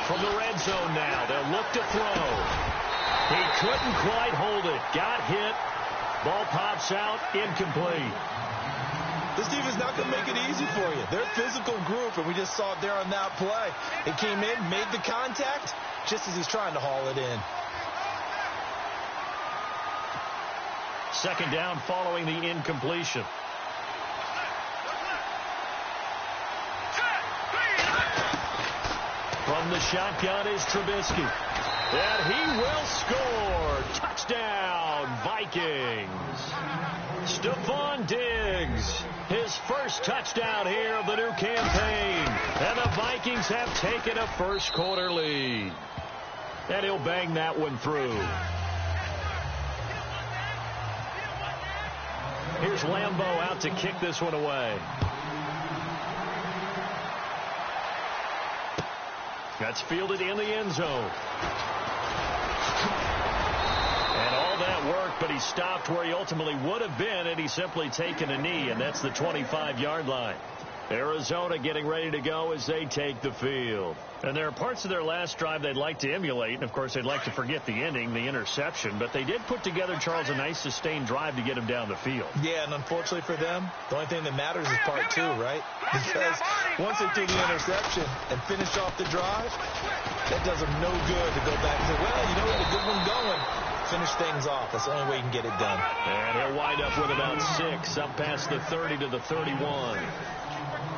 From the red zone now, they'll look to throw. He couldn't quite hold it. Got hit. Ball pops out, incomplete. This defense is not going to make it easy for you. They're a physical group, and we just saw it there on that play. He came in, made the contact, just as he's trying to haul it in. Second down following the incompletion. From the shotgun is Trubisky. And he will score. Touchdown, Vikings. Stephon Diggs, his first touchdown here of the new campaign. And the Vikings have taken a first-quarter lead. And he'll bang that one through. Here's Lambeau out to kick this one away. That's fielded in the end zone. And all that work, but he stopped where he ultimately would have been, and he's simply taken a knee, and that's the 25-yard line. Arizona getting ready to go as they take the field. And there are parts of their last drive they'd like to emulate, and of course they'd like to forget the ending, the interception, but they did put together, Charles, a nice sustained drive to get him down the field. Yeah, and unfortunately for them, the only thing that matters is part two, right? Because once they do the interception and finish off the drive, that does them no good to go back and say, well, you know, we had a good one going. Finish things off. That's the only way you can get it done. And he'll wind up with about 6 up past the 30 to the 31.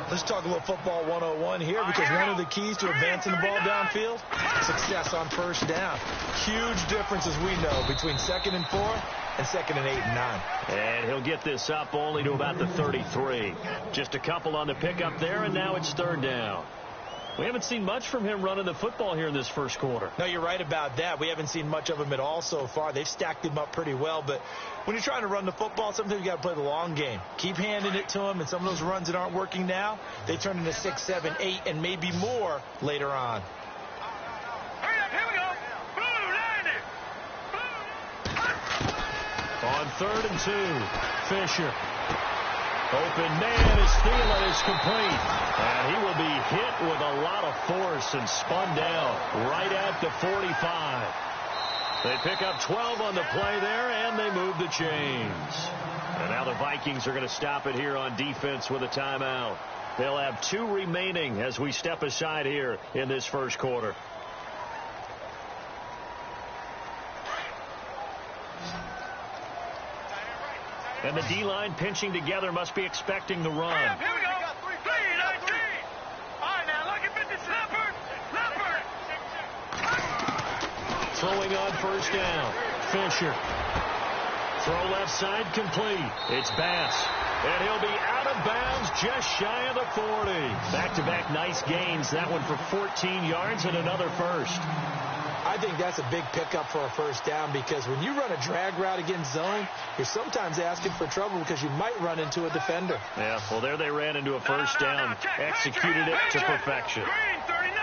Let's talk a little football 101 here, because one of the keys to advancing the ball downfield, success on first down. Huge difference, as we know, between 2nd and 4 and 2nd and 8 and 9. And he'll get this up only to about the 33. Just a couple on the pickup there, and now it's 3rd down. We haven't seen much from him running the football here in this first quarter. No, you're right about that. We haven't seen much of him at all so far. They've stacked him up pretty well, but when you're trying to run the football, sometimes you got to play the long game. Keep handing it to him, and some of those runs that aren't working now, they turn into 6, 7, 8, and maybe more later on. Here we go. On 3rd and 2, Fisher. Open man is Thielen is complete. And he will be hit with a lot of force and spun down right at the 45. They pick up 12 on the play there, and they move the chains. And now the Vikings are going to stop it here on defense with a timeout. They'll have 2 remaining as we step aside here in this first quarter. And the D-line pinching together must be expecting the run. Here we go. 3-19. All right, now look at 50 snapper. Throwing on first down. Fisher. Throw left side complete. It's Bass. And he'll be out of bounds just shy of the 40. Back-to-back nice gains. That one for 14 yards and another first. I think that's a big pickup for a first down, because when you run a drag route against zone, you're sometimes asking for trouble because you might run into a defender. Yeah, well, there they ran into a first down, executed it to perfection. Green 39.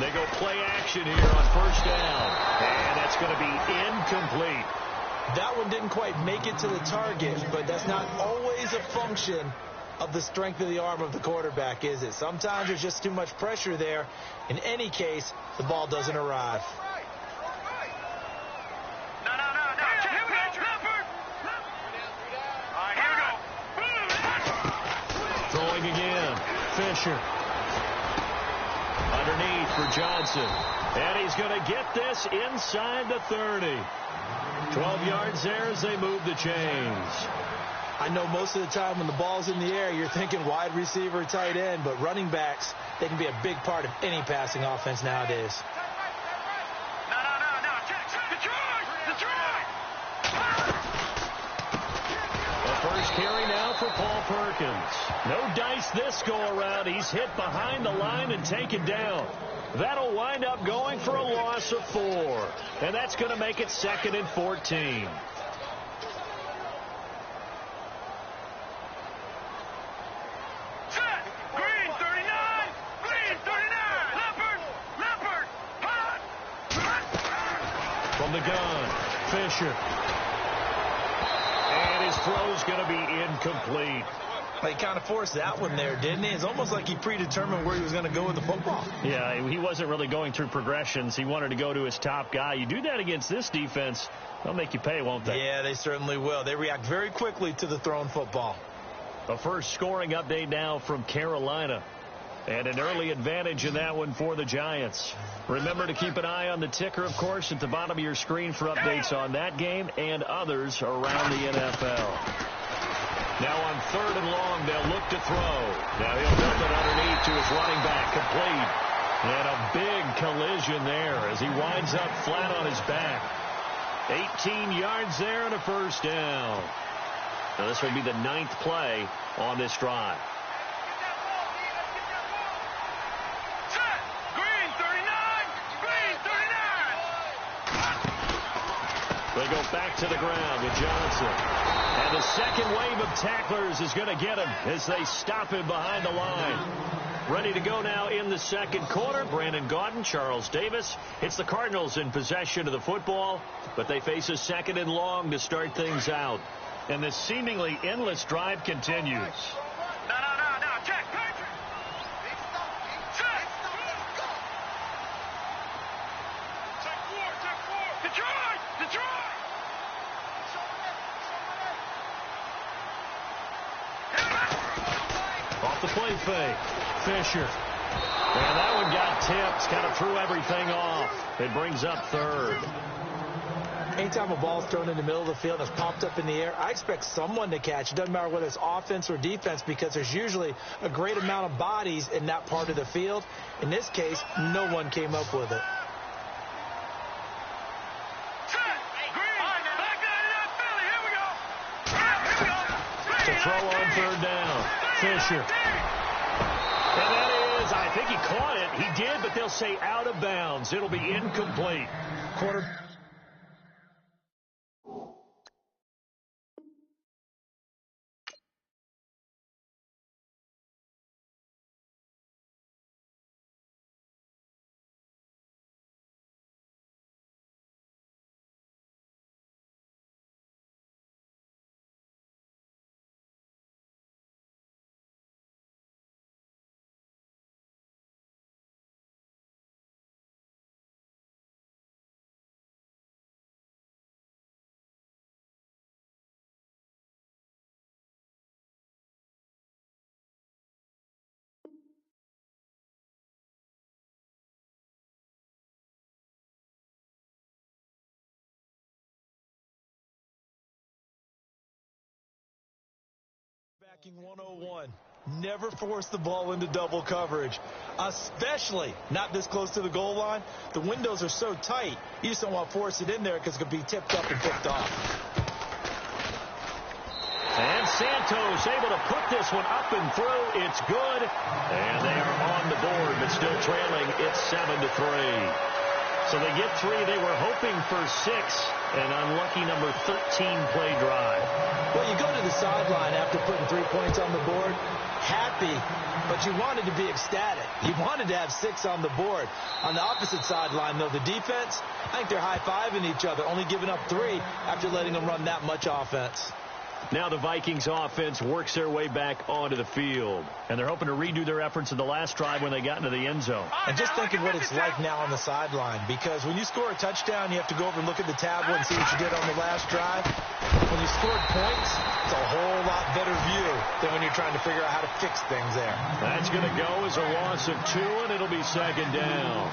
They go play action here on first down, and that's going to be incomplete. That one didn't quite make it to the target, but that's not always a function of the strength of the arm of the quarterback, is it? Sometimes there's just too much pressure there. In any case, the ball doesn't arrive. No. Here we go. All right, here we go. Throwing again. Fisher. Underneath for Johnson. And he's going to get this inside the 30. 12 yards there as they move the chains. I know most of the time when the ball's in the air, you're thinking wide receiver, tight end, but running backs, they can be a big part of any passing offense nowadays. No. Detroit. The first carry now for Paul Perkins. No dice this go-around. He's hit behind the line and taken down. That'll wind up going for a loss of 4. And that's going to make it 2nd and 14. From the gun, Fisher. And his throw's going to be incomplete. He kind of forced that one there, didn't he? It's almost like he predetermined where he was going to go with the football. Yeah, he wasn't really going through progressions. He wanted to go to his top guy. You do that against this defense, they'll make you pay, won't they? Yeah, they certainly will. They react very quickly to the thrown football. The first scoring update now from Carolina. And an early advantage in that one for the Giants. Remember to keep an eye on the ticker, of course, at the bottom of your screen for updates on that game and others around the NFL. Now on 3rd and long, they'll look to throw. Now he'll dump it underneath to his running back, complete. And a big collision there as he winds up flat on his back. 18 yards there and a first down. Now this will be the 9th play on this drive. They go back to the ground with Johnson. And the second wave of tacklers is going to get him as they stop him behind the line. Ready to go now in the second quarter. Brandon Gaudin, Charles Davis. It's the Cardinals in possession of the football, but they face a 2nd and long to start things out. And this seemingly endless drive continues. No. Check. Detroit! Off the play fake. Fisher. And that one got tipped. Kind of threw everything off. It brings up 3rd. Anytime a ball's thrown in the middle of the field and it's popped up in the air, I expect someone to catch. It doesn't matter whether it's offense or defense because there's usually a great amount of bodies in that part of the field. In this case, no one came up with it. To throw on 3rd down. Fisher. And that is, I think he caught it. He did, but they'll say out of bounds. It'll be incomplete. Backing 101. Never force the ball into double coverage, especially not this close to the goal line. The windows are so tight, you just don't want to force it in there because it could be tipped up and picked off. And Santos able to put this one up and through. It's good. And they are on the board, but still trailing. It's 7-3. So they get 3. They were hoping for 6. An unlucky number 13 play drive. Well, you go to the sideline after putting 3 points on the board, happy, but you wanted to be ecstatic. You wanted to have 6 on the board. On the opposite sideline, though, the defense, I think they're high-fiving each other, only giving up 3 after letting them run that much offense. Now the Vikings offense works their way back onto the field. And they're hoping to redo their efforts in the last drive when they got into the end zone. And just think of what it's like now on the sideline, because when you score a touchdown, you have to go over and look at the tablet and see what you did on the last drive. When you scored points, it's a whole lot better view than when you're trying to figure out how to fix things there. That's going to go as a loss of 2, and it'll be 2nd down.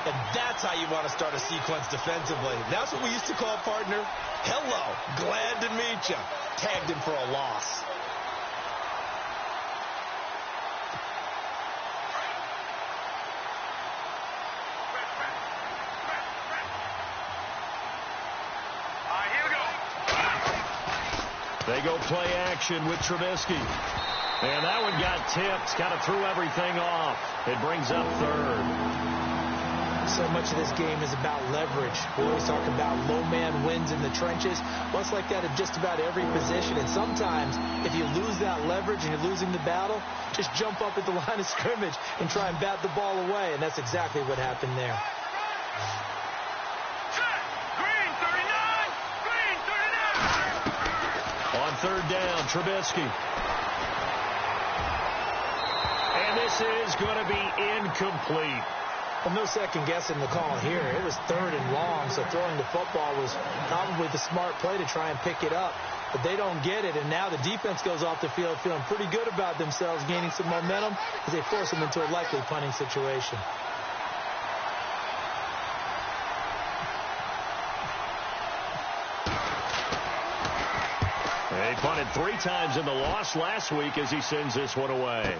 And that's how you want to start a sequence defensively. That's what we used to call, partner, hello, glad to meet you. Tagged him for a loss. They go play action with Trubisky. And that one got tipped. Kind of threw everything off. It brings up 3rd. So much of this game is about leverage. We always talk about low man wins in the trenches. Well, it's like that at just about every position. And sometimes, if you lose that leverage and you're losing the battle, just jump up at the line of scrimmage and try and bat the ball away. And that's exactly what happened there. On 3rd down, Trubisky. is going to be incomplete. Well, no second guessing the call here. It was 3rd and long, so throwing the football was probably the smart play to try and pick it up. But they don't get it, and now the defense goes off the field feeling pretty good about themselves, gaining some momentum as they force them into a likely punting situation. They punted 3 times in the loss last week as he sends this one away.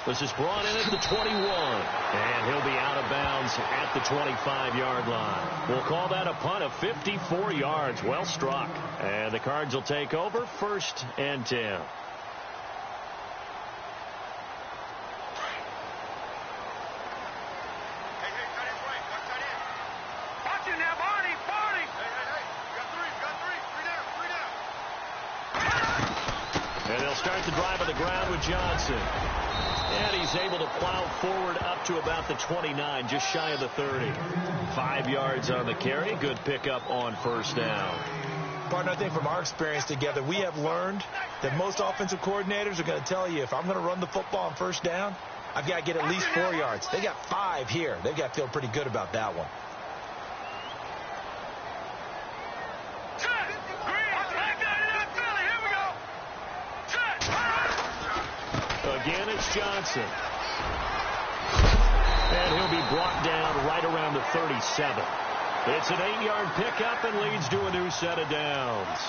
This is brought in at the 21, and he'll be out of bounds at the 25-yard line. We'll call that a punt of 54 yards. Well struck. And the Cards will take over, 1st and 10. And they'll start the drive on the ground with Johnson. And he's able to plow forward up to about the 29, just shy of the 30. 5 yards on the carry. Good pickup on 1st down. Partner, I think from our experience together, we have learned that most offensive coordinators are going to tell you, if I'm going to run the football on 1st down, I've got to get at least 4 yards. They got 5 here. They've got to feel pretty good about that one. Again, it's Johnson. And he'll be brought down right around the 37. It's an 8-yard pickup and leads to a new set of downs.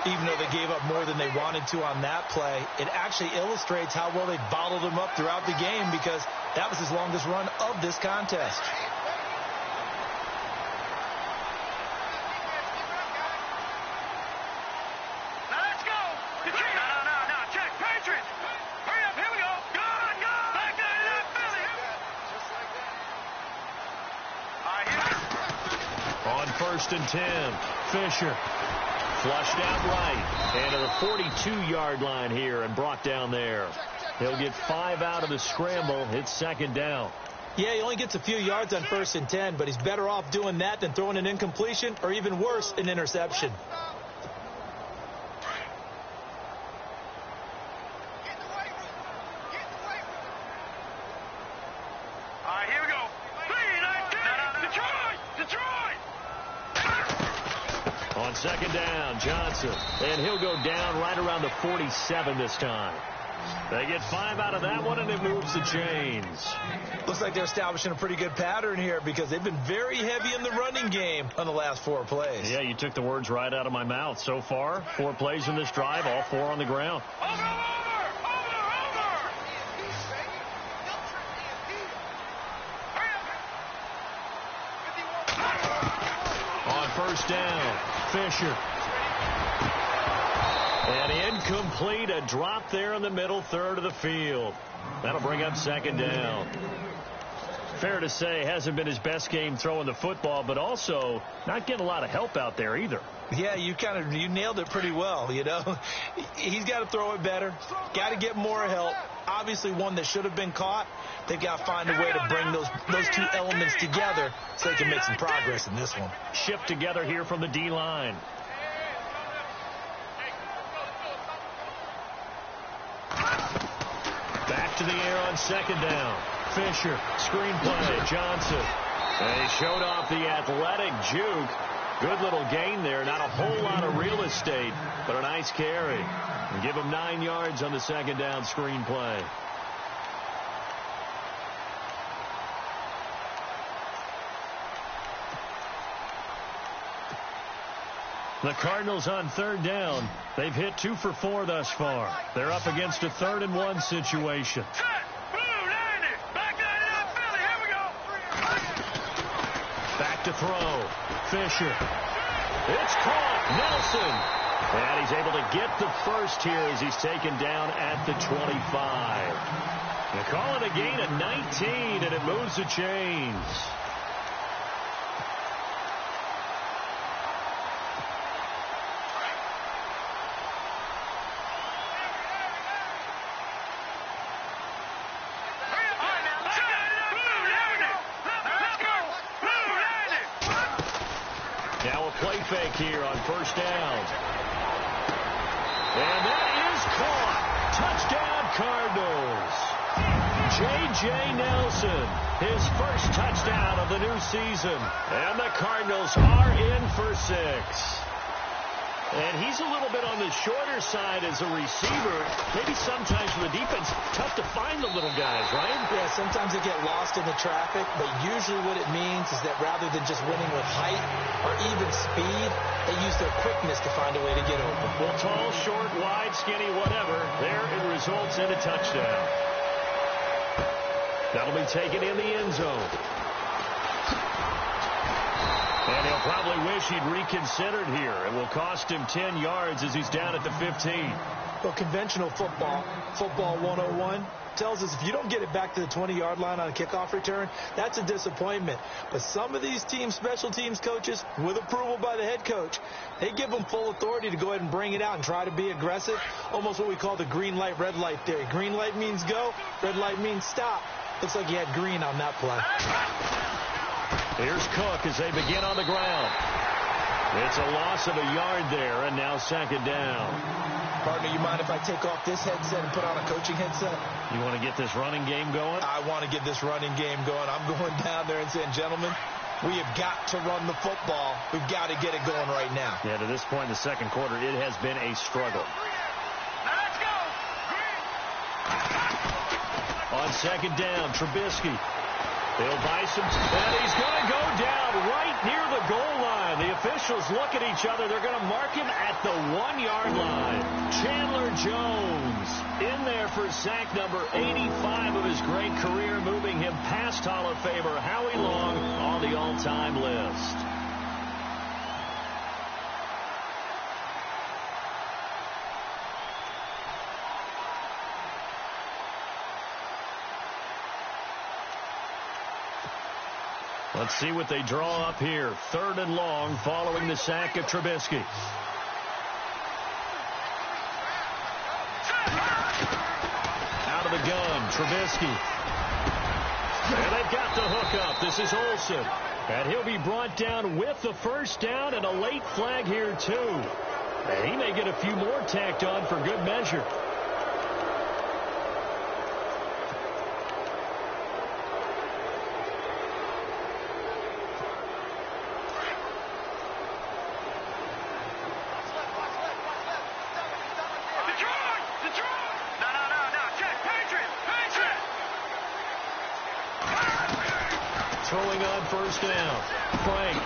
Even though they gave up more than they wanted to on that play, it actually illustrates how well they bottled them up throughout the game, because that was his longest run of this contest. On 1st and 10, Fisher flushed out right, and to the 42-yard line here and brought down there. He'll get 5 out of the scramble. It's 2nd down. Yeah, he only gets a few yards on 1st and 10, but he's better off doing that than throwing an incompletion, or even worse, an interception. On 2nd down, Johnson. And he'll go down right around the 47 this time. They get 5 out of that one, and it moves the chains. Looks like they're establishing a pretty good pattern here, because they've been very heavy in the running game on the last 4 plays. Yeah, you took the words right out of my mouth. So far, 4 plays in this drive, all 4 on the ground. On 1st down, Fisher. And incomplete, a drop there in the middle third of the field. That'll bring up 2nd down. Fair to say, hasn't been his best game throwing the football, but also not getting a lot of help out there either. Yeah, you nailed it pretty well, you know. He's got to throw it better, got to get more help. Obviously one that should have been caught. They've got to find a way to bring those 2 elements together so they can make some progress in this one. Shift together here from the D-line. Back to the air on 2nd down. Fisher, screen play, Johnson. And he showed off the athletic juke. Good little gain there. Not a whole lot of real estate, but a nice carry. And give him 9 yards on the 2nd down screen play. The Cardinals on 3rd down. They've hit 2 for 4 thus far. They're up against a 3rd and 1 situation. Back to throw. Fisher. It's caught. Nelson. And he's able to get the first here as he's taken down at the 25. They call it a gain of 19, and it moves the chains. Now a play fake here on 1st down. And that is caught. Touchdown, Cardinals. J.J. Nelson, his first touchdown of the new season. And the Cardinals are in for 6. And he's a little bit on the shorter side as a receiver. Maybe sometimes for the defense, tough to find the little guys, right? Yeah, sometimes they get lost in the traffic, but usually what it means is that rather than just winning with height or even speed, they use their quickness to find a way to get open. Well, tall, short, wide, skinny, whatever, there it results in a touchdown. That'll be taken in the end zone. And he'll probably wish he'd reconsidered here. It will cost him 10 yards as he's down at the 15. Well, conventional football 101, tells us if you don't get it back to the 20-yard line on a kickoff return, that's a disappointment. But some of these teams, special teams coaches, with approval by the head coach, they give them full authority to go ahead and bring it out and try to be aggressive, almost what we call the green light, red light theory. Green light means go, red light means stop. Looks like he had green on that play. Here's Cook as they begin on the ground. It's a loss of a yard there, and now second down. Partner, you mind if I take off this headset and put on a coaching headset? You want to get this running game going? I want to get this running game going. I'm going down there and saying, gentlemen, we have got to run the football. We've got to get it going right now. Yeah, to this point in the second quarter, it has been a struggle. Let's go. On second down, Trubisky. He'll buy some, and he's going to go down right near the goal line. The officials look at each other. They're going to mark him at the 1-yard line. Chandler Jones in there for sack number 85 of his great career, moving him past Hall of Famer Howie Long on the all-time list. Let's see what they draw up here. 3rd and long following the sack of Trubisky. Out of the gun, Trubisky. And they've got the hook up. This is Olsen. And he'll be brought down with the first down and a late flag here, too. And he may get a few more tacked on for good measure. Throwing on first down. Frank.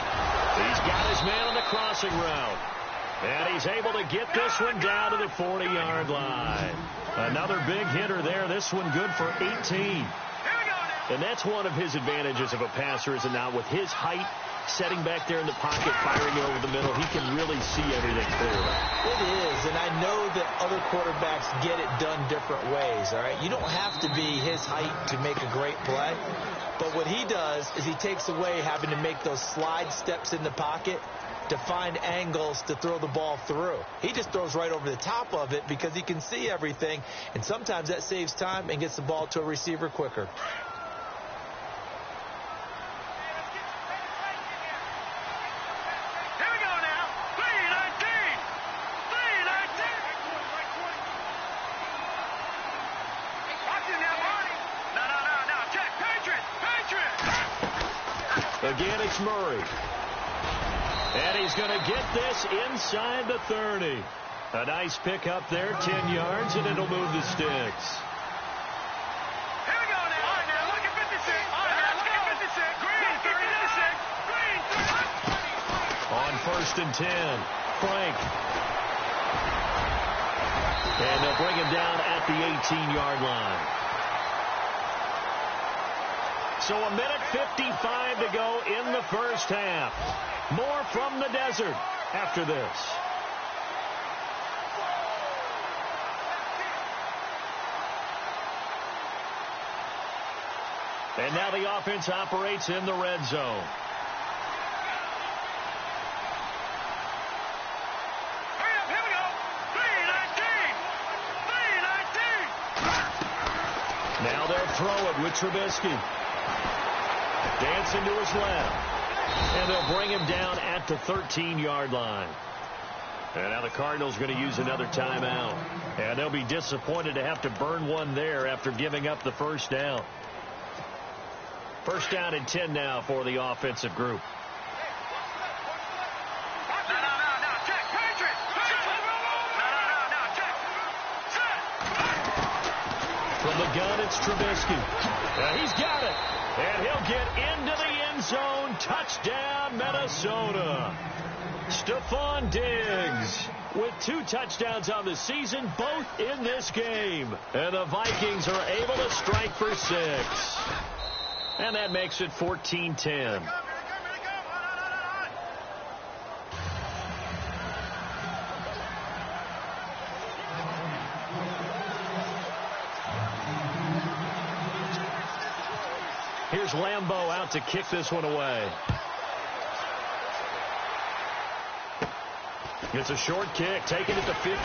He's got his man on the crossing route. And he's able to get this one down to the 40-yard line. Another big hitter there. This one good for 18. And that's one of his advantages of a passer, is it not? With his height, setting back there in the pocket, firing it over the middle, he can really see everything clearly. It is, and I know that other quarterbacks get it done different ways, all right? You don't have to be his height to make a great play. But what he does is he takes away having to make those slide steps in the pocket to find angles to throw the ball through. He just throws right over the top of it because he can see everything, and sometimes that saves time and gets the ball to a receiver quicker. Again, it's Murray. And he's going to get this inside the 30. A nice pick up there, 10 yards, and it'll move the sticks. Here we go now. All right, now, look at 56. All right, now, look at 56. Green, 36. Green, 30. On first and 10, Frank. And they'll bring him down at the 18-yard line. So a minute 55 to go in the first half. More from the desert after this. And now the offense operates in the red zone. Hurry up, here we go. 3-19. 3-19. Now they'll throw it with Trubisky. Dancing to his left. And they'll bring him down at the 13-yard line. And now the Cardinals going to use another timeout. And they'll be disappointed to have to burn one there after giving up the first down. First down and 10 now for the offensive group. From the gun, it's Trubisky. He's got it. And he'll get into the end zone. Touchdown, Minnesota. Stephon Diggs with 2 touchdowns on the season, both in this game. And the Vikings are able to strike for 6. And that makes it 14-10. Here's Lambeau out to kick this one away. It's a short kick, taking it to 15.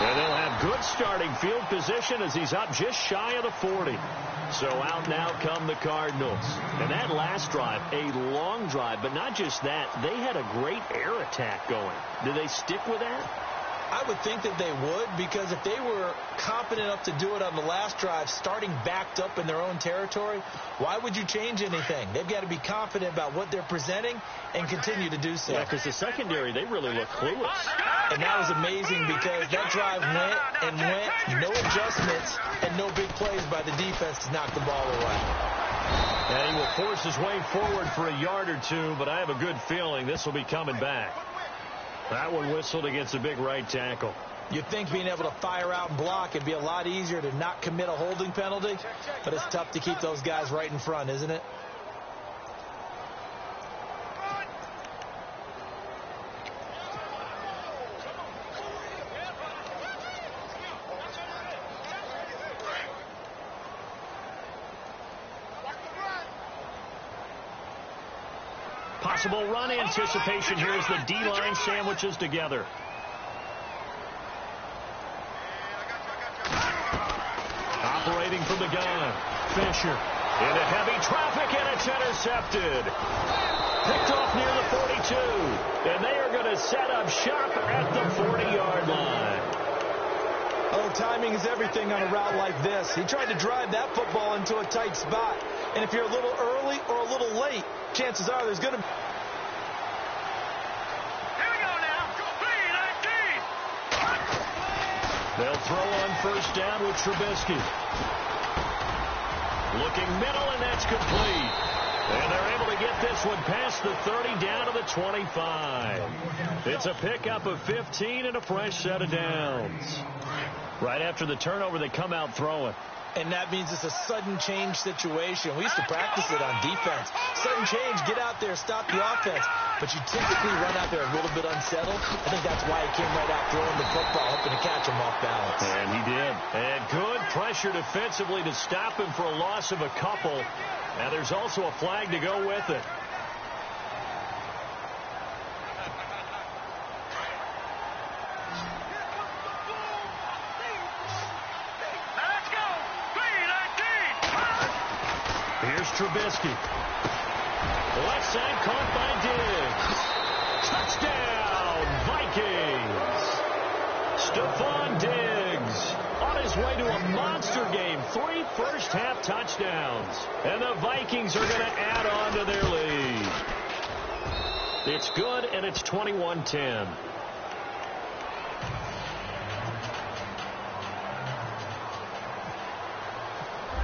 And they'll have good starting field position as he's up just shy of the 40. So out now come the Cardinals. And that last drive, a long drive, but not just that. They had a great air attack going. Do they stick with that? I would think that they would, because if they were competent enough to do it on the last drive, starting backed up in their own territory, why would you change anything? They've got to be confident about what they're presenting and continue to do so. Yeah, because the secondary, they really look clueless. And that was amazing because that drive went and went, no adjustments and no big plays by the defense to knock the ball away. And he will force his way forward for a yard or two, but I have a good feeling this will be coming back. That one whistled against a big right tackle. You'd think being able to fire out and block would be a lot easier to not commit a holding penalty, but it's tough to keep those guys right in front, isn't it? Possible run anticipation here as the D-line sandwiches together. Operating from the gun. Fisher into heavy traffic, and it's intercepted. Picked off near the 42. And they are going to set up shop at the 40-yard line. Oh, timing is everything on a route like this. He tried to drive that football into a tight spot. And if you're a little early or a little late, chances are there's going to be... They'll throw on first down with Trubisky. Looking middle, and that's complete. And they're able to get this one past the 30 down to the 25. It's a pickup of 15 and a fresh set of downs. Right after the turnover, they come out throwing. And that means it's a sudden change situation. We used to practice it on defense. Sudden change, get out there, stop the offense. But you typically run out there a little bit unsettled. I think that's why he came right out throwing the football, hoping to catch him off balance. And he did. And good pressure defensively to stop him for a loss of a couple. And there's also a flag to go with it. Here's Trubisky. Left side caught by Diggs. Touchdown, Vikings. Stephon Diggs on his way to a monster game. 3 first-half touchdowns. And the Vikings are going to add on to their lead. It's good, and it's 21-10.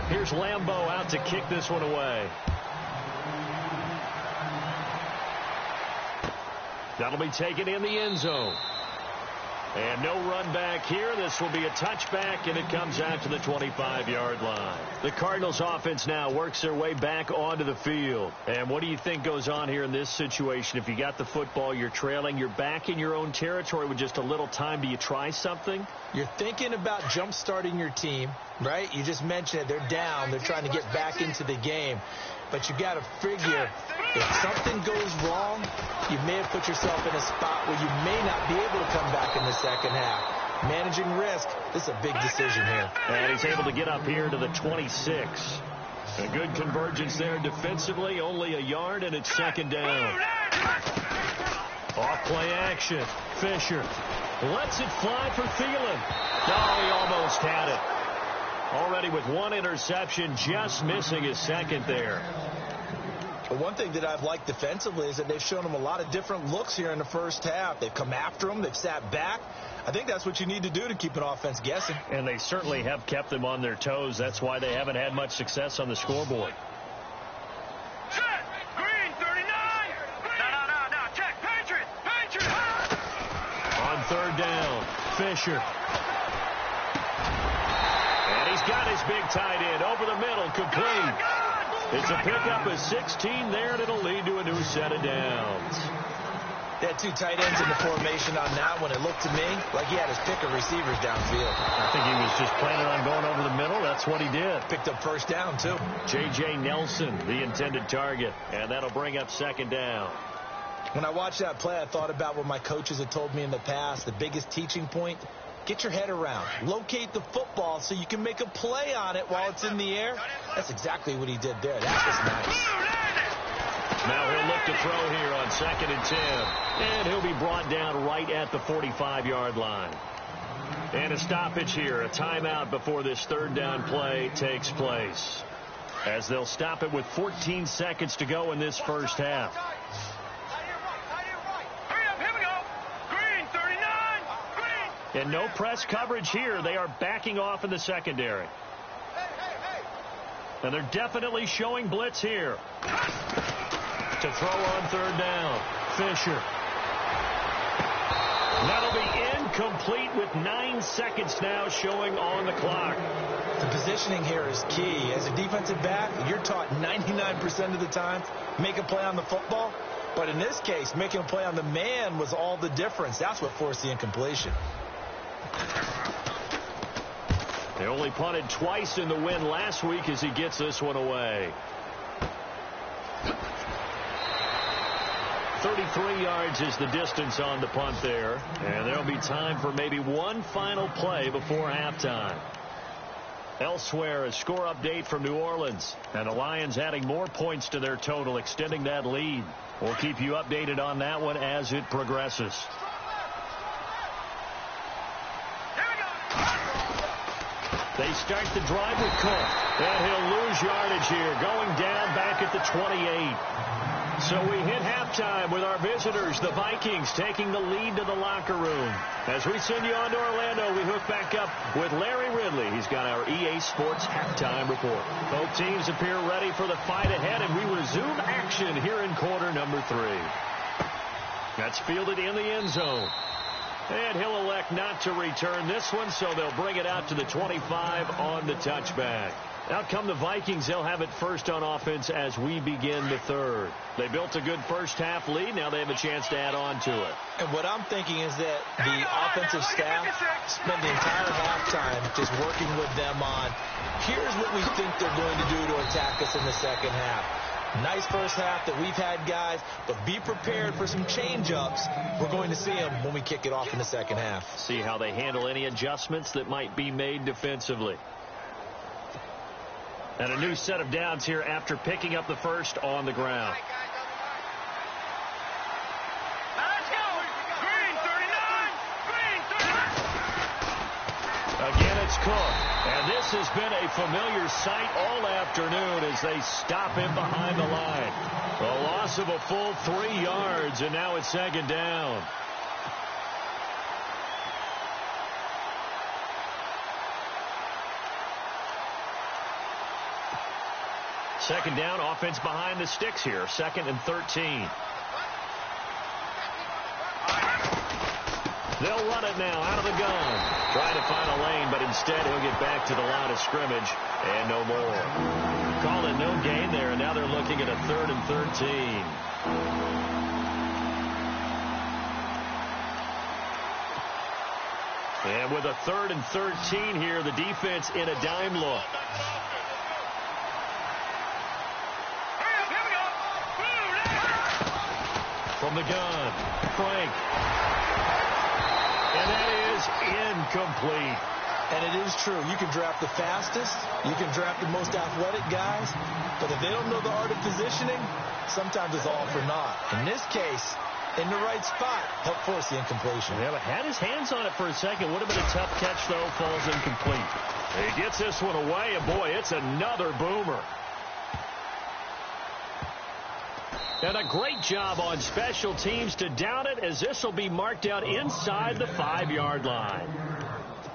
Here's Lambeau out to kick this one away. That'll be taken in the end zone. And no run back here. This will be a touchback, and it comes out to the 25-yard line. The Cardinals offense now works their way back onto the field. And what do you think goes on here in this situation? If you got the football, you're trailing, you're back in your own territory with just a little time. Do you try something? You're thinking about jump-starting your team, right? You just mentioned it. They're down. They're trying to get back into the game. But you got to figure, if something goes wrong, you may have put yourself in a spot where you may not be able to come back in the second half. Managing risk, this is a big decision here. And he's able to get up here to the 26. A good convergence there defensively, only a yard, and it's second down. Off play action. Fisher lets it fly for Thielen. Oh, he almost had it. Already with one interception, just missing his second there. Well, one thing that I've liked defensively is that they've shown him a lot of different looks here in the first half. They've come after him. They've sat back. I think that's what you need to do to keep an offense guessing. And they certainly have kept them on their toes. That's why they haven't had much success on the scoreboard. Set. Green, 39. No. Check. Patriot. On third down, Fisher. And he's got his big tight end over the middle, complete. It's a pickup of 16 there, and it'll lead to a new set of downs. They had two tight ends in the formation on that one. It looked to me like he had his pick of receivers downfield. I think he was just planning on going over the middle. That's what he did. Picked up first down, too. J.J. Nelson, the intended target, and that'll bring up second down. When I watched that play, I thought about what my coaches had told me in the past. The biggest teaching point, get your head around. Locate the football so you can make a play on it while it's in the air. That's exactly what he did there. That was nice. Now he'll look to throw here on 2nd and 10. And he'll be brought down right at the 45-yard line. And a stoppage here, a timeout before this third down play takes place. As they'll stop it with 14 seconds to go in this first half. And no press coverage here. They are backing off in the secondary. And they're definitely showing blitz here. To throw on third down, Fisher. That'll be incomplete with 9 seconds now showing on the clock. The positioning here is key. As a defensive back, you're taught 99% of the time, make a play on the football. But in this case, making a play on the man was all the difference. That's what forced the incompletion. They only punted twice in the win last week as he gets this one away. 33 yards is the distance on the punt there. And there'll be time for maybe one final play before halftime. Elsewhere, a score update from New Orleans. And the Lions adding more points to their total, extending that lead. We'll keep you updated on that one as it progresses. They start the drive with Cook. And he'll lose yardage here, going down back at the 28. So we hit halftime with our visitors, the Vikings, taking the lead to the locker room. As we send you on to Orlando, we hook back up with Larry Ridley. He's got our EA Sports halftime report. Both teams appear ready for the fight ahead, and we resume action here in quarter number 3. That's fielded in the end zone. And he'll elect not to return this one, so they'll bring it out to the 25 on the touchback. Out come the Vikings. They'll have it first on offense as we begin the third. They built a good first-half lead. Now they have a chance to add on to it. And what I'm thinking is that the offensive staff spend the entire halftime just working with them on, here's what we think they're going to do to attack us in the second half. Nice first half that we've had, guys, but be prepared for some change-ups. We're going to see them when we kick it off in the second half. See how they handle any adjustments that might be made defensively. And a new set of downs here after picking up the first on the ground. Let's go. Green, 39. Again, it's Cook. And this has been a familiar sight all afternoon as they stop him behind the line. A loss of a full 3 yards, and now it's second down. Second down, offense behind the sticks here. 2nd and 13. They'll run it now out of the gun. Trying to find a lane, but instead he'll get back to the line of scrimmage and no more. Call it no gain there, and now they're looking at a 3rd and 13. And with a 3rd and 13 here, the defense in a dime look. From the gun, Frank. And that is incomplete. And it is true. You can draft the fastest. You can draft the most athletic guys. But if they don't know the art of positioning, sometimes it's all for naught. In this case, in the right spot. Helped force the incompletion. Yeah, but had his hands on it for a second. Would have been a tough catch, though. Falls incomplete. He gets this one away, and boy, it's another boomer. And a great job on special teams to down it, as this will be marked out inside the 5-yard line.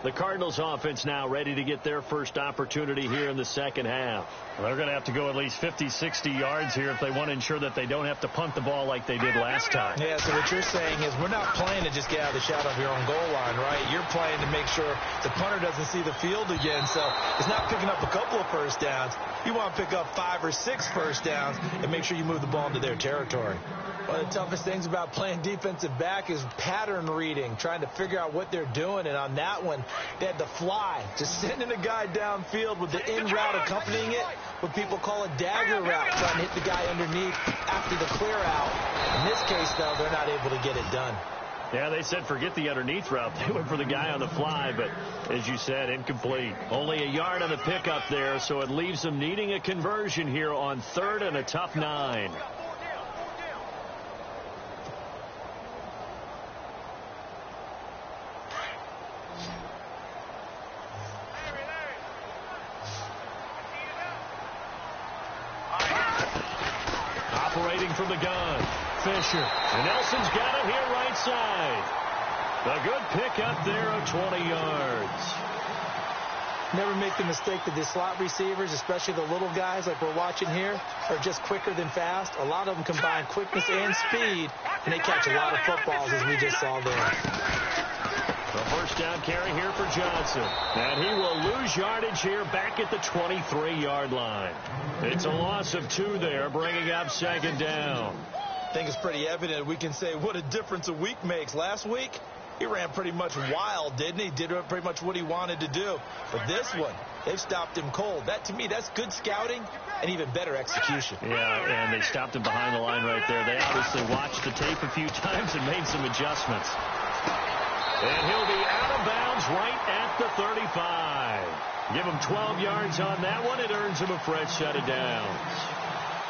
The Cardinals offense now ready to get their first opportunity here in the second half. Well, they're going to have to go at least 50, 60 yards here if they want to ensure that they don't have to punt the ball like they did last time. Yeah, so what you're saying is we're not playing to just get out of the shadow of your own goal line, right? You're playing to make sure the punter doesn't see the field again. So it's not picking up a couple of first downs. You want to pick up 5 or 6 first downs and make sure you move the ball into their territory. One of the toughest things about playing defensive back is pattern reading, trying to figure out what they're doing. And on that one, they had the fly, just sending a guy downfield with the in route accompanying it, what people call a dagger route, trying to hit the guy underneath after the clear out. In this case, though, they're not able to get it done. Yeah, they said forget the underneath route. They went for the guy on the fly, but as you said, incomplete. Only a yard on the pickup there, so it leaves them needing a conversion here on 3rd and a tough 9. Operating from the gun, Fisher. And Nelson's got it here right side. A good pickup there of 20 yards. Never make the mistake that the slot receivers, especially the little guys like we're watching here, are just quicker than fast. A lot of them combine quickness and speed, and they catch a lot of footballs, as we just saw there. A first down carry here for Johnson. And he will lose yardage here back at the 23-yard line. It's a loss of 2 there, bringing up 2nd down. I think it's pretty evident. We can say what a difference a week makes. Last week, he ran pretty much wild, didn't he? Did pretty much what he wanted to do. But this one, they've stopped him cold. That, to me, that's good scouting and even better execution. Yeah, and they stopped him behind the line right there. They obviously watched the tape a few times and made some adjustments. And he'll be out of bounds right at the 35. Give him 12 yards on that one. It earns him a fresh set of downs.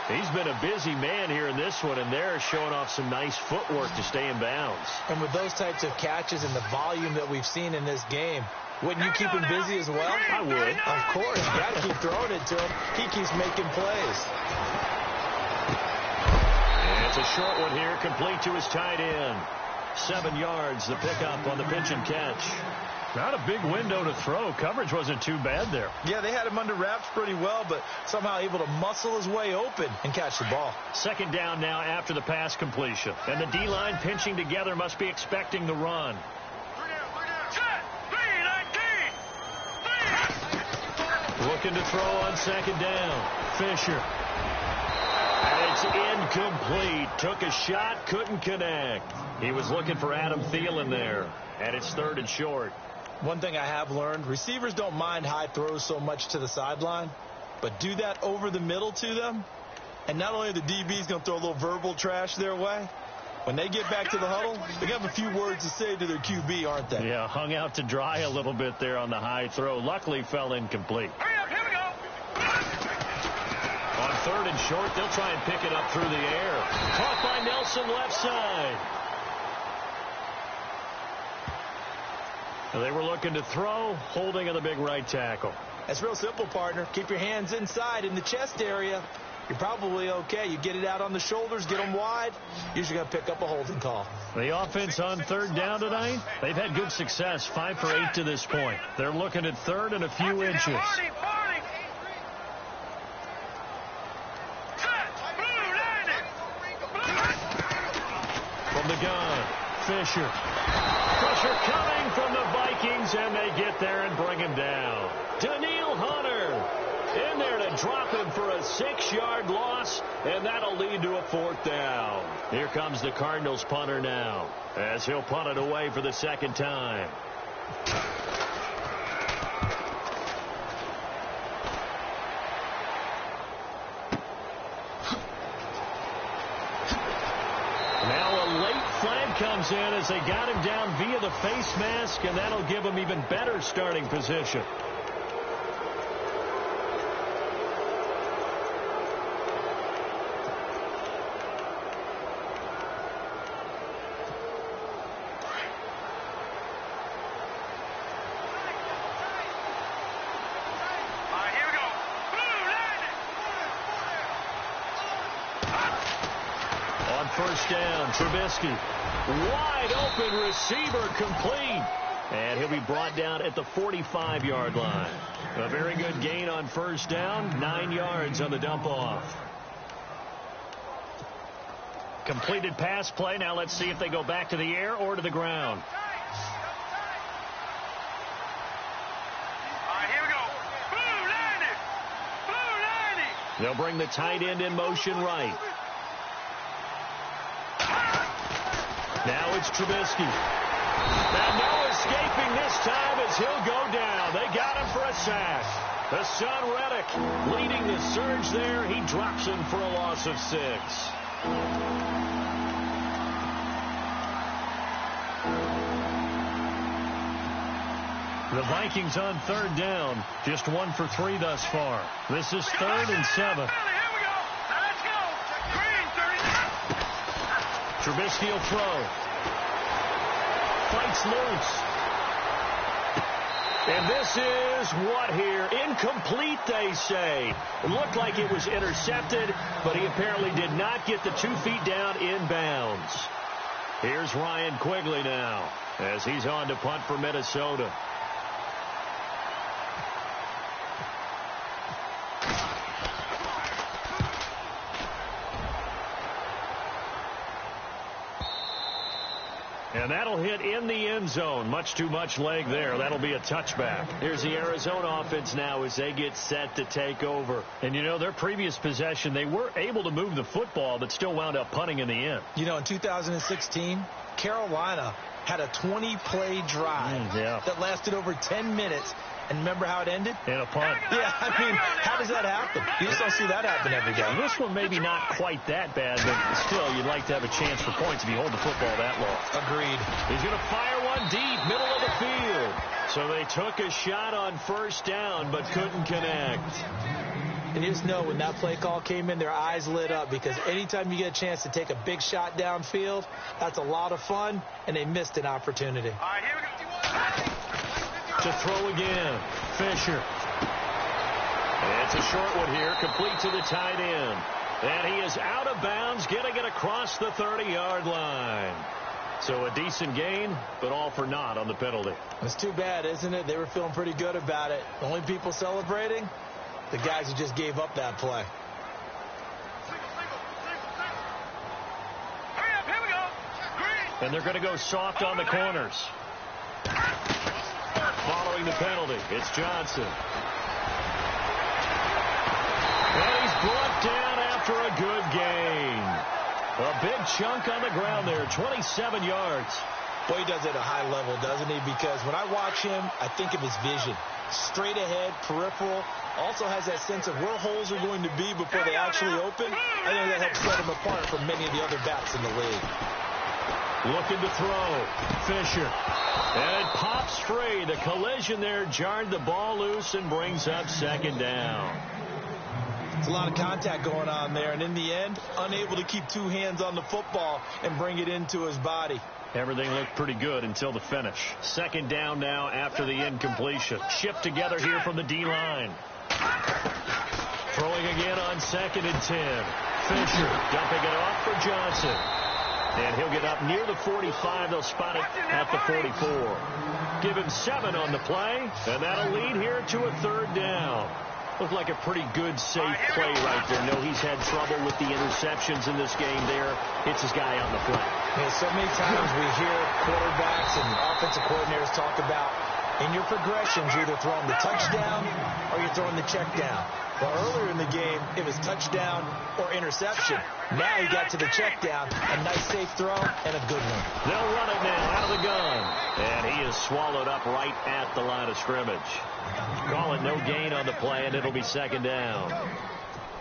He's been a busy man here in this one, and they're showing off some nice footwork to stay in bounds. And with those types of catches and the volume that we've seen in this game, wouldn't you keep him busy as well? I would. Of course. You got to keep throwing it to him. He keeps making plays. And it's a short one here, complete to his tight end. 7 yards, the pickup on the pitch and catch. Not a big window to throw. Coverage wasn't too bad there. Yeah, they had him under wraps pretty well, but somehow able to muscle his way open and catch the ball. 2nd down now after the pass completion. And the D-line pinching together must be expecting the run. Looking to throw on 2nd down. Fisher. And it's incomplete. Took a shot, couldn't connect. He was looking for Adam Thielen there. And it's 3rd and short. One thing I have learned, receivers don't mind high throws so much to the sideline, but do that over the middle to them, and not only are the DBs going to throw a little verbal trash their way, when they get back to the huddle, they have a few words to say to their QB, aren't they? Yeah, hung out to dry a little bit there on the high throw. Luckily fell incomplete. Hurry up, here we go. On 3rd and short, they'll try and pick it up through the air. Caught by Nelson left side. They were looking to throw, holding on the big right tackle. That's real simple, partner. Keep your hands inside in the chest area. You're probably okay. You get it out on the shoulders, get them wide. Usually going to pick up a holding call. The offense on 3rd down tonight, they've had good success, 5 for 8 to this point. They're looking at 3rd and a few inches. From the gun, Fisher. Pressure coming from the Vikings, and they get there and bring him down. Daniil Hunter in there to drop him for a 6-yard loss, and that'll lead to a 4th down. Here comes the Cardinals punter now, as he'll punt it away for the 2nd time. Comes in as they got him down via the face mask, and that'll give him even better starting position. first down. Trubisky. Wide open receiver complete. And he'll be brought down at the 45-yard line. A very good gain on first down. 9 yards on the dump-off. Completed pass play. Now let's see if they go back to the air or to the ground. All right, here we go. Blue 90. Blue 90. They'll bring the tight end in motion right. Now it's Trubisky. And no escaping this time as he'll go down. They got him for a sack. Hassan Reddick leading the surge there. He drops him for a loss of 6. The Vikings on third down. Just 1 for 3 thus far. This is 3rd and 7. Here we go. Now let's go. Green 30. Trubisky will throw. Fights loose. And this is what here? Incomplete, they say. It looked like it was intercepted, but he apparently did not get the 2 feet down in bounds. Here's Ryan Quigley now as he's on to punt for Minnesota. And that'll hit in the end zone. Much too much leg there. That'll be a touchback. Here's the Arizona offense now as they get set to take over. And, you know, their previous possession, they were able to move the football, but still wound up punting in the end. You know, in 2016, Carolina had a 20-play drive that lasted over 10 minutes. And remember how it ended? In a punt. Yeah, I mean, how does that happen? You just don't see that happen every day. This one maybe not quite that bad, but still, you'd like to have a chance for points if you hold the football that long. Agreed. He's going to fire one deep, middle of the field. So they took a shot on first down, but couldn't connect. And you just know when that play call came in, their eyes lit up because anytime you get a chance to take a big shot downfield, that's a lot of fun, and they missed an opportunity. All right, here we go. To throw again, Fisher. It's a short one here, complete to the tight end. And he is out of bounds, getting it across the 30-yard line. So a decent gain, but all for naught on the penalty. It's too bad, isn't it? They were feeling pretty good about it. The only people celebrating, the guys who just gave up that play. Hurry up, here we go. Green. And they're going to go soft on the corners. Following the penalty, it's Johnson. And he's brought down after a good gain. A big chunk on the ground there, 27 yards. Boy, he does it at a high level, doesn't he? Because when I watch him, I think of his vision. Straight ahead, peripheral. Also has that sense of where holes are going to be before they actually open. I think that helps set him apart from many of the other backs in the league. Looking to throw. Fisher. And it pops free. The collision there jarred the ball loose and brings up second down. It's a lot of contact going on there. And in the end, unable to keep 2 hands on the football and bring it into his body. Everything looked pretty good until the finish. Second down now after the incompletion. Chipped together here from the D-line. Throwing again on 2nd and 10. Fisher dumping it off for Johnson. And he'll get up near the 45. They'll spot it at the 44. Give him 7 on the play, and that'll lead here to a 3rd down. Looked like a pretty good, safe play right there. No, he's had trouble with the interceptions in this game there. Hits his guy out in the flat. Man, so many times we hear quarterbacks and offensive coordinators talk about in your progressions, you're either throwing the touchdown or you're throwing the check down. Well, earlier in the game, it was touchdown or interception. Now he got to the check down, a nice safe throw, and a good one. They'll run it now out of the gun. And he is swallowed up right at the line of scrimmage. Call it no gain on the play, and it'll be 2nd down.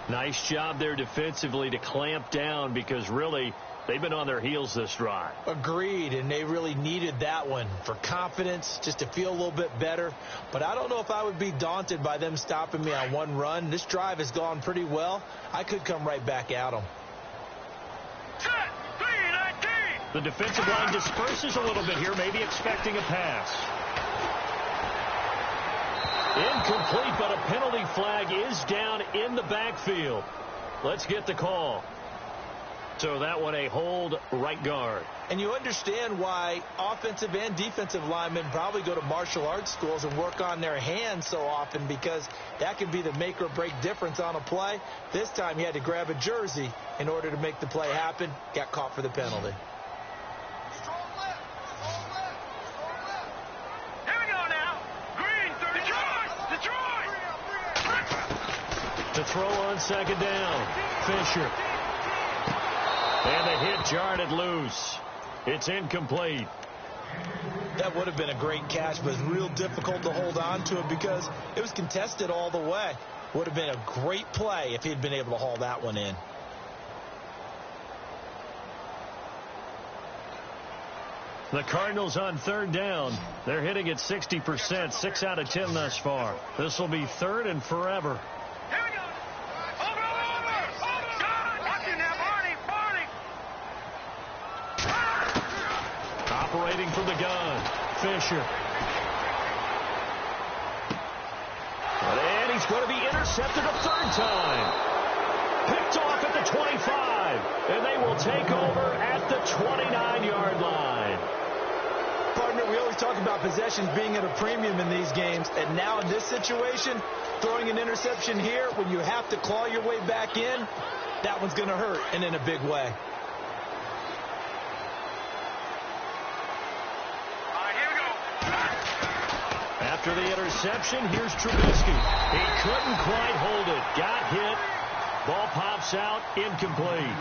Nice job there defensively to clamp down because really they've been on their heels this drive. Agreed, and they really needed that one for confidence, just to feel a little bit better. But I don't know if I would be daunted by them stopping me on one run. This drive has gone pretty well. I could come right back at them. The defensive line disperses a little bit here, maybe expecting a pass. Incomplete, but a penalty flag is down in the backfield. Let's get the call. So that one a hold right guard. And you understand why offensive and defensive linemen probably go to martial arts schools and work on their hands so often, because that can be the make or break difference on a play. This time he had to grab a jersey in order to make the play happen. Got caught for the penalty. Here we go now. Green, Detroit. To throw on second down. Fisher. And the hit jarred loose. It's incomplete. That would have been a great catch, but it's real difficult to hold on to it because it was contested all the way. Would have been a great play if he'd been able to haul that one in. The Cardinals on third down. They're hitting at 60%, 6 out of 10 thus far. This will be third and forever. Here we go. Over. Watch it now, Barney. Operating from the gun. Fisher. And he's going to be intercepted a third time. Picked off at the 25. And they will take over at the 29-yard line. Partner, we always talk about possessions being at a premium in these games, and now in this situation, throwing an interception here when you have to claw your way back in, that one's going to hurt, and in a big way. All right, here we go. After the interception, here's Trubisky. He couldn't quite hold it. Got hit. Ball pops out. Incomplete.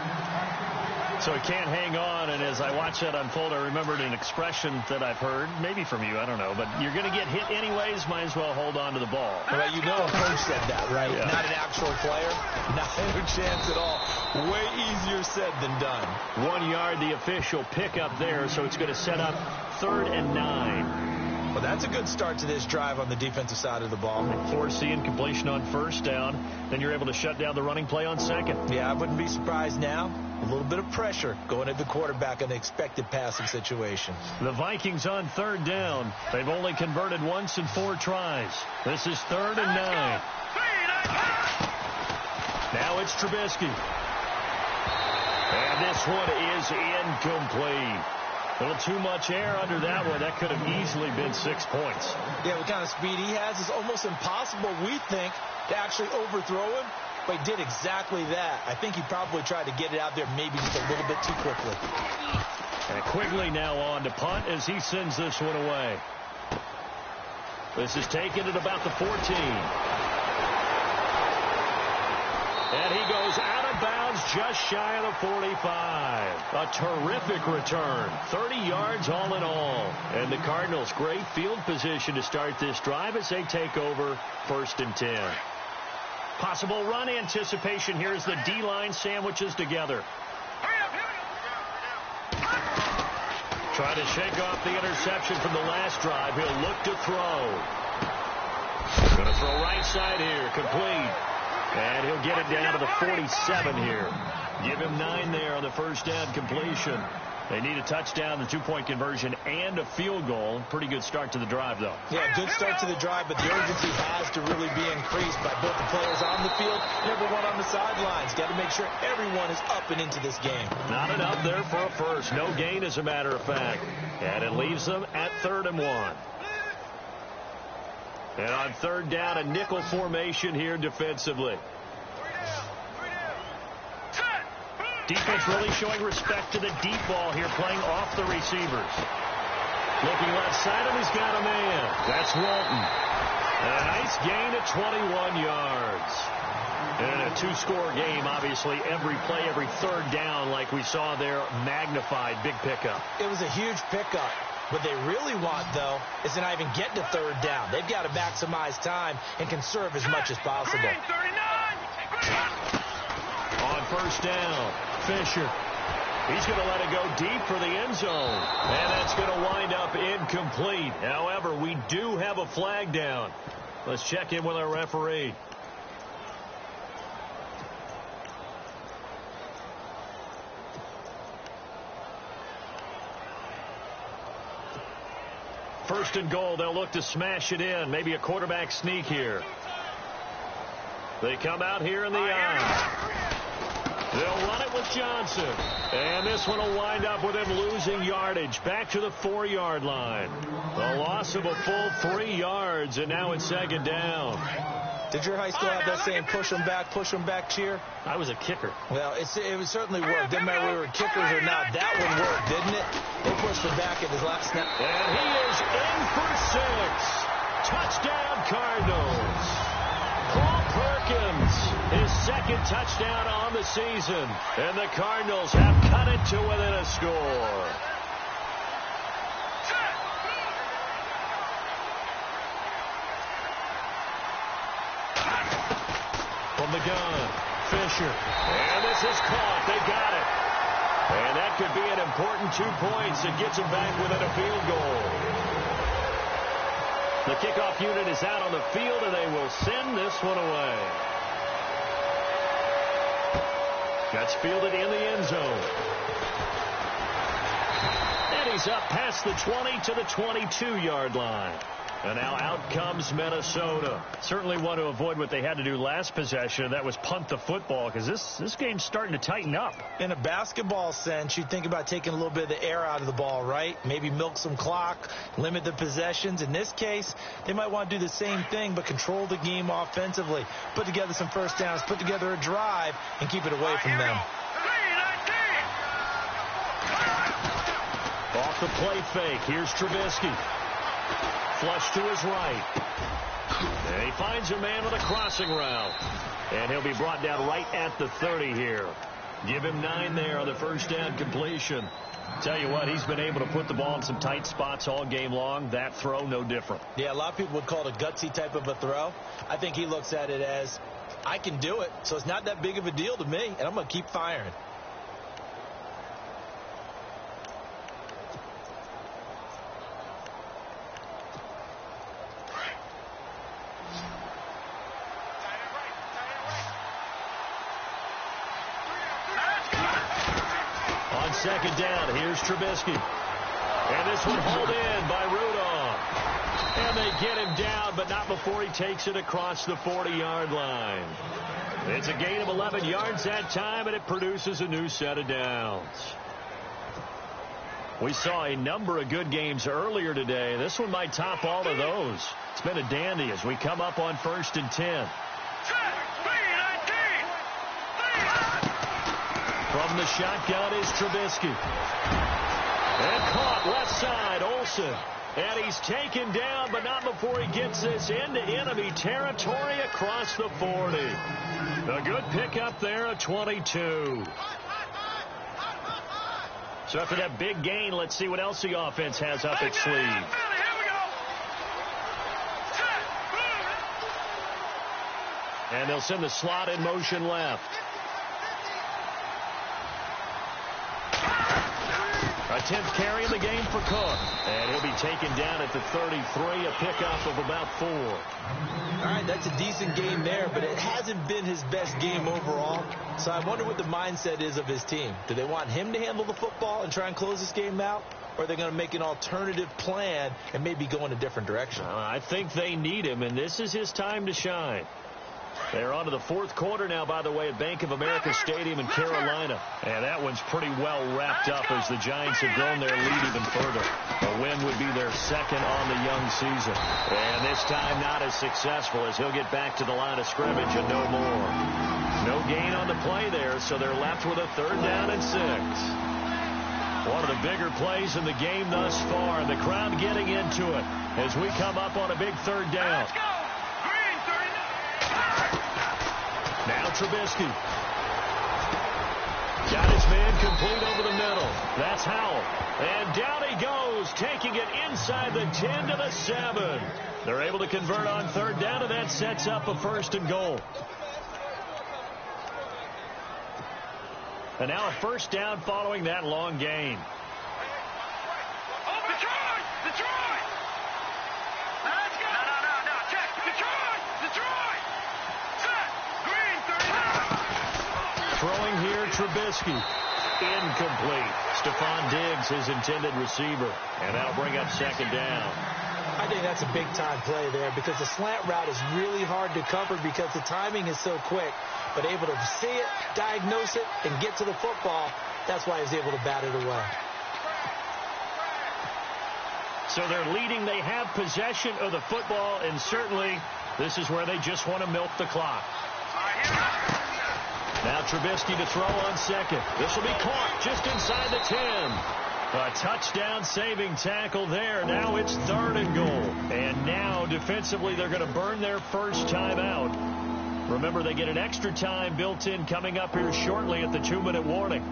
So he can't hang on, and as I watch that unfold, I remembered an expression that I've heard, maybe from you, I don't know, but you're going to get hit anyways, might as well hold on to the ball. Well, you know a coach said that, right? Yeah. Not an actual player. Not a chance at all. Way easier said than done. 1 yard, the official pickup there, so it's going to set up 3rd and 9. Well, that's a good start to this drive on the defensive side of the ball. Force the incompletion on first down, then you're able to shut down the running play on second. Yeah, I wouldn't be surprised now. A little bit of pressure going at the quarterback in the expected passing situation. The Vikings on third down. They've only converted once in 4 tries. This is 3rd and 9. Now it's Trubisky. And this one is incomplete. A little too much air under that one. That could have easily been 6 points. Yeah, what kind of speed he has is almost impossible, we think, to actually overthrow him. But he did exactly that. I think he probably tried to get it out there maybe just a little bit too quickly. And Quigley now on to punt as he sends this one away. This is taken at about the 14. And he goes out of bounds just shy of the 45. A terrific return. 30 yards all in all. And the Cardinals, great field position to start this drive as they take over 1st and 10. Possible run anticipation here as the D-line sandwiches together. Trying to shake off the interception from the last drive. He'll look to throw. Going to throw right side here. Complete. And he'll get it down to the 47 here. Give him 9 there on the first down completion. They need a touchdown, the 2-point conversion, and a field goal. Pretty good start to the drive, though. Yeah, good start to the drive, but the urgency has to really be increased by both the players on the field and everyone on the sidelines. Got to make sure everyone is up and into this game. Not enough there for a first. No gain, as a matter of fact. And it leaves them at 3rd and 1. And on 3rd down, a nickel formation here defensively. Defense really showing respect to the deep ball here, playing off the receivers. Looking left side, and he's got a man. That's Walton. And a nice gain of 21 yards. And a 2-score game, obviously, every play, every 3rd down, like we saw there, magnified, big pickup. It was a huge pickup. What they really want, though, is to not even get to 3rd down. They've got to maximize time and conserve as much as possible. On first down, Fisher. He's going to let it go deep for the end zone. And that's going to wind up incomplete. However, we do have a flag down. Let's check in with our referee. First and goal, they'll look to smash it in. Maybe a quarterback sneak here. They come out here in the eye. They'll run it with Johnson. And this one will wind up with him losing yardage. Back to the 4-yard line. A loss of a full 3 yards, and now it's second down. Did your high school have that saying, push them back cheer? I was a kicker. Well, it certainly worked. Didn't matter whether we were kickers or not. That one worked, didn't it? They pushed him back at his last snap. And he is in for 6. Touchdown, Cardinals. Paul Perkins, his second touchdown on the season. And the Cardinals have cut it to within a score. From the gun, Fisher. And this is caught. They got it. And that could be an important 2 points. It gets them back within a field goal. The kickoff unit is out on the field, and they will send this one away. That's fielded in the end zone. And he's up past the 20 to the 22-yard line. And now out comes Minnesota. Certainly want to avoid what they had to do last possession. That was punt the football, because this game's starting to tighten up. In a basketball sense, you think about taking a little bit of the air out of the ball, right? Maybe milk some clock, limit the possessions. In this case, they might want to do the same thing, but control the game offensively. Put together some first downs, put together a drive, and keep it away from them. Off the play fake. Here's Trubisky. Flush to his right. And he finds a man with a crossing route. And he'll be brought down right at the 30 here. Give him 9 there on the first down completion. Tell you what, he's been able to put the ball in some tight spots all game long. That throw, no different. Yeah, a lot of people would call it a gutsy type of a throw. I think he looks at it as, I can do it, so it's not that big of a deal to me, and I'm going to keep firing. Second down, here's Trubisky. And this one hauled in by Rudolph. And they get him down, but not before he takes it across the 40-yard line. It's a gain of 11 yards that time, and it produces a new set of downs. We saw a number of good games earlier today. This one might top all of those. It's been a dandy as we come up on 1st and 10. From the shotgun is Trubisky. And caught left side, Olsen. And he's taken down, but not before he gets this into enemy territory across the 40. A good pickup there at 22. So after that big gain, let's see what else the offense has up its sleeve. And they'll send the slot in motion left. A 10th carry in the game for Cook. And he'll be taken down at the 33, a pickup of about 4. All right, that's a decent game there, but it hasn't been his best game overall. So I wonder what the mindset is of his team. Do they want him to handle the football and try and close this game out? Or are they going to make an alternative plan and maybe go in a different direction? I think they need him, and this is his time to shine. They're on to the 4th quarter now, by the way, at Bank of America Stadium in Carolina. And that one's pretty well wrapped up as the Giants have grown their lead even further. A win would be their second on the young season. And this time not as successful as he'll get back to the line of scrimmage and no more. No gain on the play there, so they're left with a 3rd down and 6. One of the bigger plays in the game thus far, and the crowd getting into it as we come up on a big 3rd down. Now Trubisky. Got his man complete over the middle. That's Howell. And down he goes, taking it inside the 10 to the 7. They're able to convert on 3rd down, and that sets up a 1st and goal. And now a 1st down following that long gain. Detroit! Let's go! No. Check. Detroit! Set! Green, 39! Throwing here, Trubisky. Incomplete. Stephon Diggs, his intended receiver. And that'll bring up 2nd down. I think that's a big-time play there because the slant route is really hard to cover because the timing is so quick. But able to see it, diagnose it, and get to the football, that's why he was able to bat it away. So they're leading. They have possession of the football, and certainly this is where they just want to milk the clock. Now Trubisky to throw on second. This will be caught just inside the 10. A touchdown-saving tackle there. Now it's 3rd and goal. And now defensively they're going to burn their first time out. Remember, they get an extra time built in coming up here shortly at the 2-minute warning.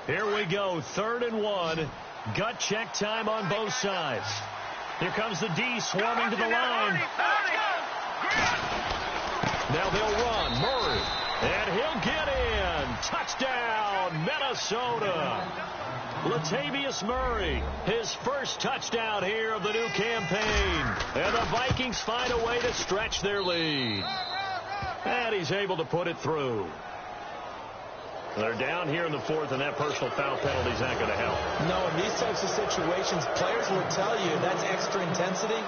Here we go, 3rd and 1. Gut check time on both sides. Here comes the D swarming to the line. Now they'll run. Murray. And he'll get in. Touchdown, Minnesota. Latavius Murray, his first touchdown here of the new campaign. And the Vikings find a way to stretch their lead. And he's able to put it through. They're down here in the 4th, and that personal foul penalty is not going to help. No, in these types of situations, players will tell you that's extra intensity.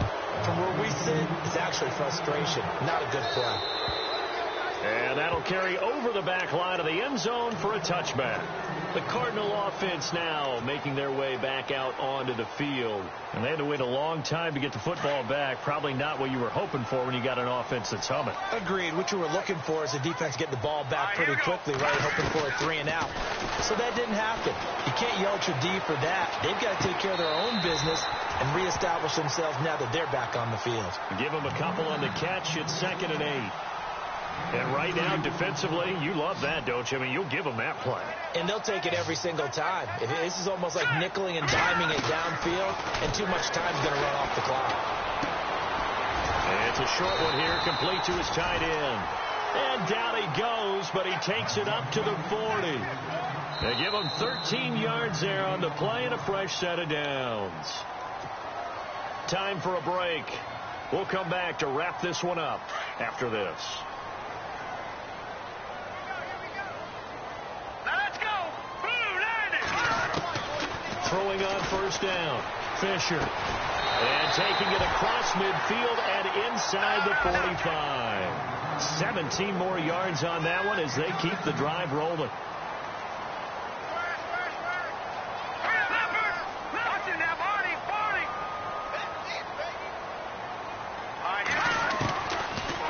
From where we sit, it's actually frustration. Not a good play. And that'll carry over the back line of the end zone for a touchback. The Cardinal offense now making their way back out onto the field. And they had to wait a long time to get the football back. Probably not what you were hoping for when you got an offense that's humming. Agreed. What you were looking for is the defense getting the ball back pretty quickly, right? Hoping for a 3-and-out. So that didn't happen. You can't yell at your D for that. They've got to take care of their own business and reestablish themselves now that they're back on the field. Give them a couple on the catch. It's 2nd and 8. And right now, defensively, you love that, don't you? I mean, you'll give them that play. And they'll take it every single time. This is almost like nickeling and diming it downfield, and too much time is going to run off the clock. And it's a short one here, complete to his tight end. And down he goes, but he takes it up to the 40. They give him 13 yards there on the play and a fresh set of downs. Time for a break. We'll come back to wrap this one up after this. Throwing on first down. Fisher. And taking it across midfield and inside the 45. 17 more yards on that one as they keep the drive rolling.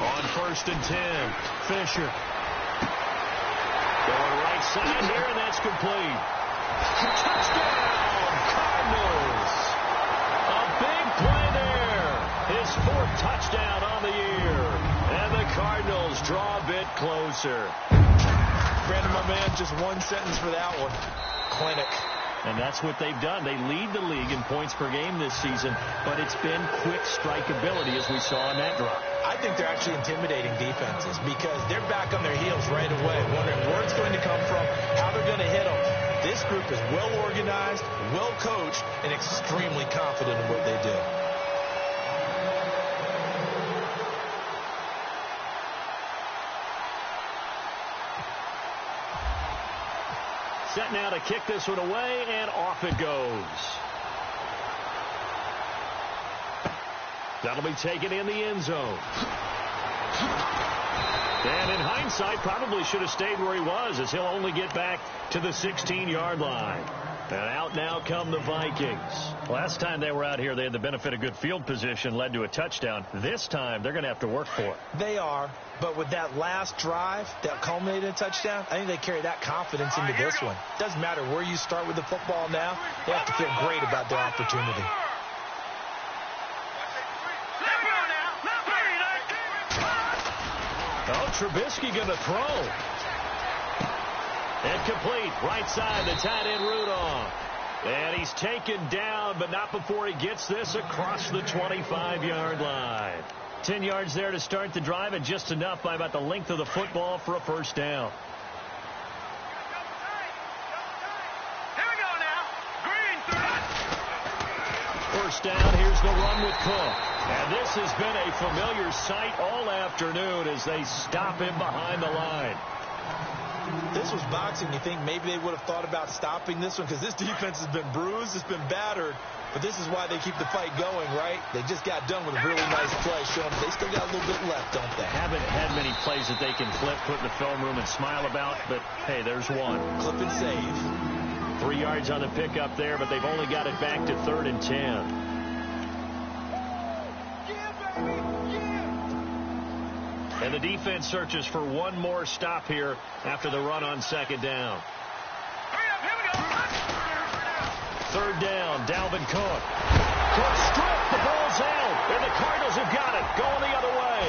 On 1st and 10. Fisher. Going right side here, and that's complete. Touchdown! Cardinals. A big play there. His 4th touchdown on the year. And the Cardinals draw a bit closer. Brandon, my man, just one sentence for that one. Clinic. And that's what they've done. They lead the league in points per game this season, but it's been quick strikeability as we saw in that drop. I think they're actually intimidating defenses because they're back on their heels right away, wondering where it's going to come from, how they're going to hit them. This group is well organized, well coached, and extremely confident in what they do. Set now to kick this one away, and off it goes. That'll be taken in the end zone. And in hindsight, probably should have stayed where he was, as he'll only get back to the 16-yard line. And out now come the Vikings. Last time they were out here, they had the benefit of good field position, led to a touchdown. This time, they're going to have to work for it. They are, but with that last drive that culminated in a touchdown, I think they carry that confidence into this one. Doesn't matter where you start with the football now, they have to feel great about their opportunity. Oh, Trubisky going to throw. And complete. Right side, the tight end Rudolph. And he's taken down, but not before he gets this across the 25-yard line. 10 yards there to start the drive, and just enough by about the length of the football for a first down. Here we go now. Green through. First down, here's the run with Cook. And this has been a familiar sight all afternoon as they stop him behind the line. This was boxing. You think maybe they would have thought about stopping this one because this defense has been bruised, it's been battered, but this is why they keep the fight going, right? They just got done with a really nice play, showing they still got a little bit left, don't they? Haven't had many plays that they can flip, put in the film room, and smile about, but hey, there's one. Clip and save. 3 yards on the pickup there, but they've only got it back to 3rd and 10. And the defense searches for one more stop here after the run on 2nd down. 3rd down, Dalvin Cook. Cook stripped, the ball's out, and the Cardinals have got it, going the other way.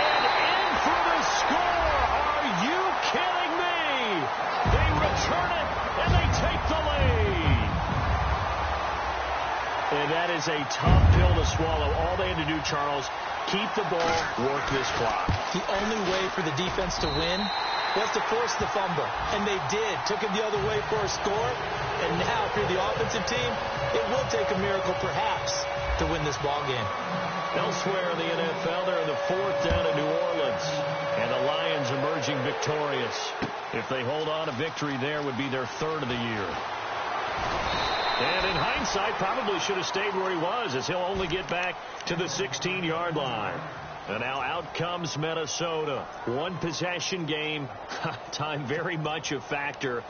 And in for the score. Are you kidding me? They return it, and they take the lead. And that is a tough pill to swallow. All they had to do, Charles, keep the ball, work this clock. The only way for the defense to win was to force the fumble. And they did. Took it the other way for a score. And now, if you're the offensive team, it will take a miracle, perhaps, to win this ball game. Elsewhere in the NFL, they're in the 4th down in New Orleans. And the Lions emerging victorious. If they hold on, a victory there would be their 3rd of the year. And in hindsight, probably should have stayed where he was, as he'll only get back to the 16-yard line. And now out comes Minnesota. 1 possession game. Time very much a factor.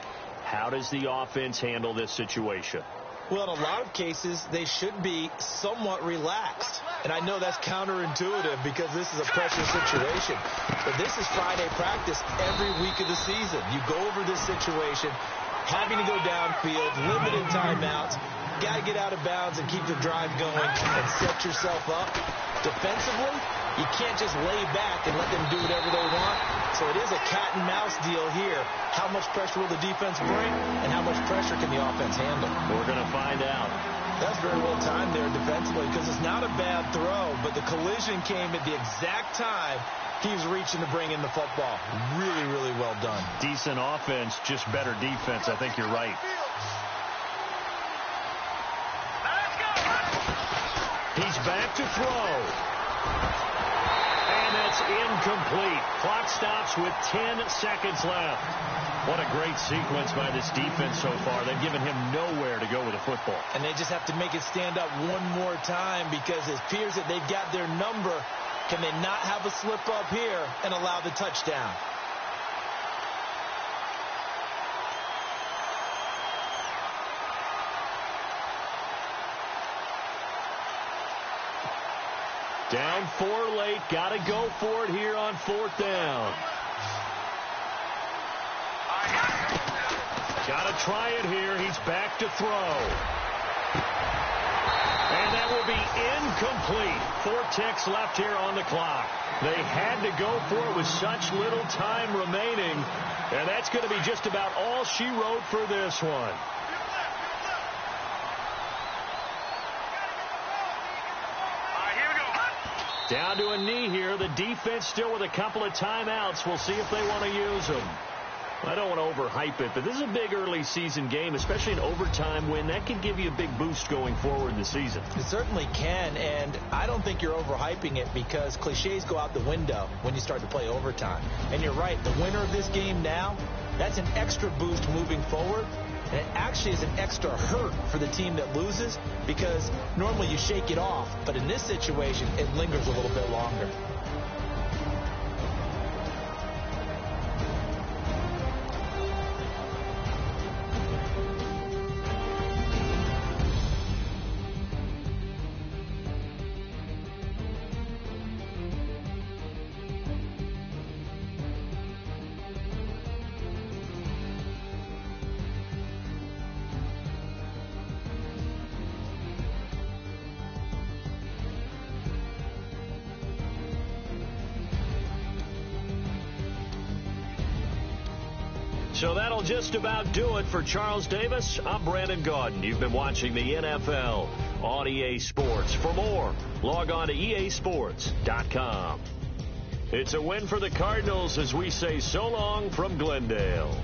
How does the offense handle this situation? Well, in a lot of cases, they should be somewhat relaxed. And I know that's counterintuitive because this is a pressure situation. But this is Friday practice every week of the season. You go over this situation, having to go downfield, limited timeouts, got to get out of bounds and keep the drive going and set yourself up. Defensively, you can't just lay back and let them do whatever they want. So it is a cat and mouse deal here. How much pressure will the defense bring, and how much pressure can the offense handle? We're going to find out. That's very well timed there defensively because it's not a bad throw, but the collision came at the exact time he was reaching to bring in the football. Really, really well done. Decent offense, just better defense. I think you're right. He's back to throw. And that's incomplete. Clock stops with 10 seconds left. What a great sequence by this defense so far. They've given him nowhere to go with the football. And they just have to make it stand up one more time because it appears that they've got their number. Can they not have a slip up here and allow the touchdown? Down 4 late. Got to go for it here on 4th down. Got to try it here. He's back to throw. And that will be incomplete. 4 ticks left here on the clock. They had to go for it with such little time remaining. And that's going to be just about all she wrote for this one. Down to a knee here. The defense still with a couple of timeouts. We'll see if they want to use them. I don't want to overhype it, but this is a big early season game, especially an overtime win. That can give you a big boost going forward in the season. It certainly can, and I don't think you're overhyping it because cliches go out the window when you start to play overtime. And you're right, the winner of this game now, that's an extra boost moving forward. And it actually is an extra hurt for the team that loses because normally you shake it off. But in this situation, it lingers a little bit longer. So that'll just about do it for Charles Davis. I'm Brandon Gaudin. You've been watching the NFL on EA Sports. For more, log on to easports.com. It's a win for the Cardinals as we say so long from Glendale.